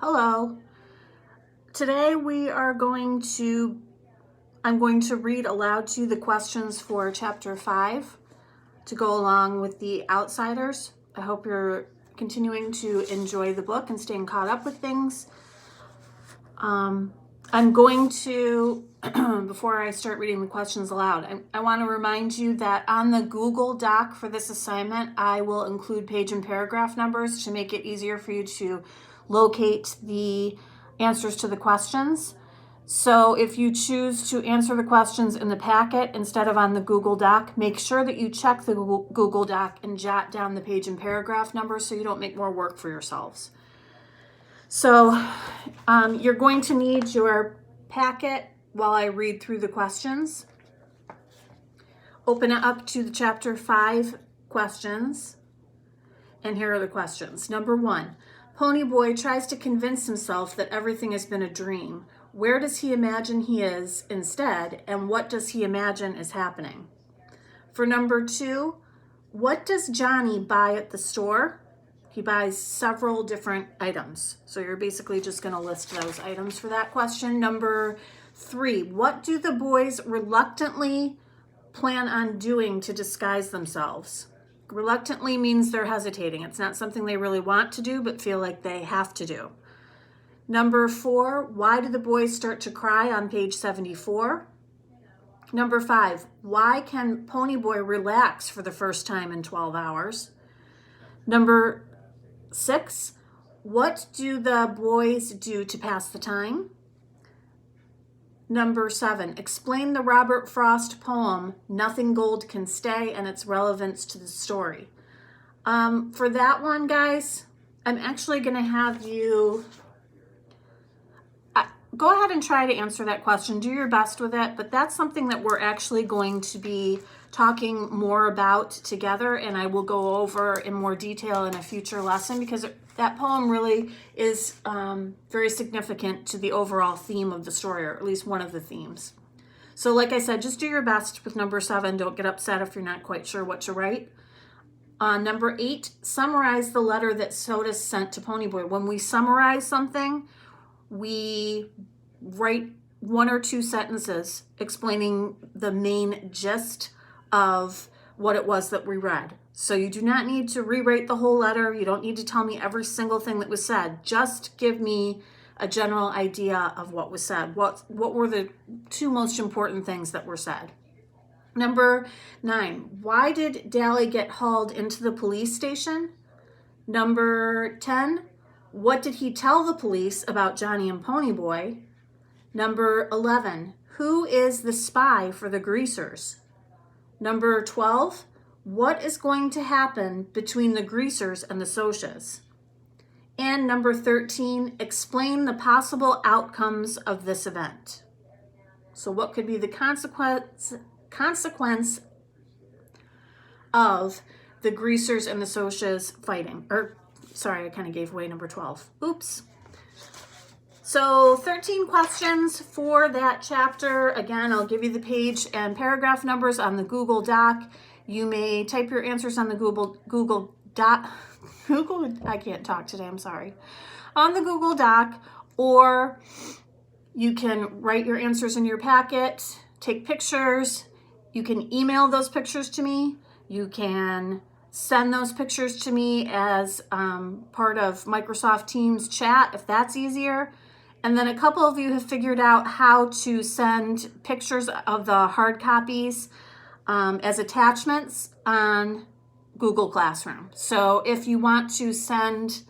Hello. Today I'm going to read aloud to you the questions for chapter 5 to go along with the outsiders. I hope you're continuing to enjoy the book and staying caught up with things. I'm going to, before I start reading the questions aloud, I want to remind you that on the Google Doc for this assignment, I will include page and paragraph numbers to make it easier for you to locate the answers to the questions. So if you choose to answer the questions in the packet instead of on the Google Doc, make sure that you check the Google Doc and jot down the page and paragraph numbers so you don't make more work for yourselves. So you're going to need your packet while I read through the questions. Open it up to the chapter 5 questions. And here are the questions. Number 1, Ponyboy tries to convince himself that everything has been a dream. Where does he imagine he is instead, and what does he imagine is happening? For number 2, what does Johnny buy at the store? He buys several different items. So you're basically just going to list those items for that question. Number 3, what do the boys reluctantly plan on doing to disguise themselves? Reluctantly means they're hesitating. It's not something they really want to do, but feel like they have to do. Number 4, why do the boys start to cry on page 74? Number 5, why can Ponyboy relax for the first time in 12 hours? Number 6, what do the boys do to pass the time? Number 7, explain the Robert Frost poem, Nothing Gold Can Stay, and its relevance to the story. For that one, guys, I'm actually going to have you go ahead and try to answer that question. Do your best with it, but that's something that we're actually going to be talking more about together, and I will go over in more detail in a future lesson because that poem really is very significant to the overall theme of the story, or at least one of the themes. So like I said, just do your best with number 7. Don't get upset if you're not quite sure what to write. Number 8, summarize the letter that Soda sent to Ponyboy. When we summarize something, we write 1 or 2 sentences explaining the main gist of what it was that we read. So you do not need to rewrite the whole letter. You don't need to tell me every single thing that was said. Just give me a general idea of what was said. What were the 2 most important things that were said? Number 9, why did Dally get hauled into the police station? Number 10, what did he tell the police about Johnny and Ponyboy? Number 11, who is the spy for the greasers? Number 12, what is going to happen between the greasers and the Socias? And number 13, explain the possible outcomes of this event. So what could be the consequence of the greasers and the Socias fighting? Sorry, I kind of gave away number 12. Oops. So 13 questions for that chapter. Again, I'll give you the page and paragraph numbers on the Google Doc. You may type your answers on the Google Doc. I can't talk today, I'm sorry. On the Google Doc, or you can write your answers in your packet, take pictures. You can email those pictures to me. You can send those pictures to me as part of Microsoft Teams chat, if that's easier. And then a couple of you have figured out how to send pictures of the hard copies as attachments on Google Classroom. So if you want to send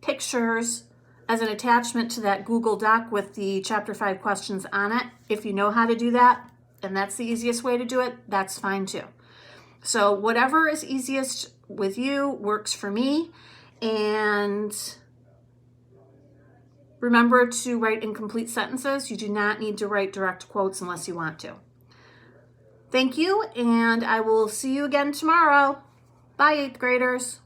pictures as an attachment to that Google Doc with the Chapter 5 questions on it, if you know how to do that, and that's the easiest way to do it, that's fine too. So whatever is easiest with you works for me. And remember to write incomplete sentences. You do not need to write direct quotes unless you want to. Thank you, and I will see you again tomorrow. Bye, 8th graders.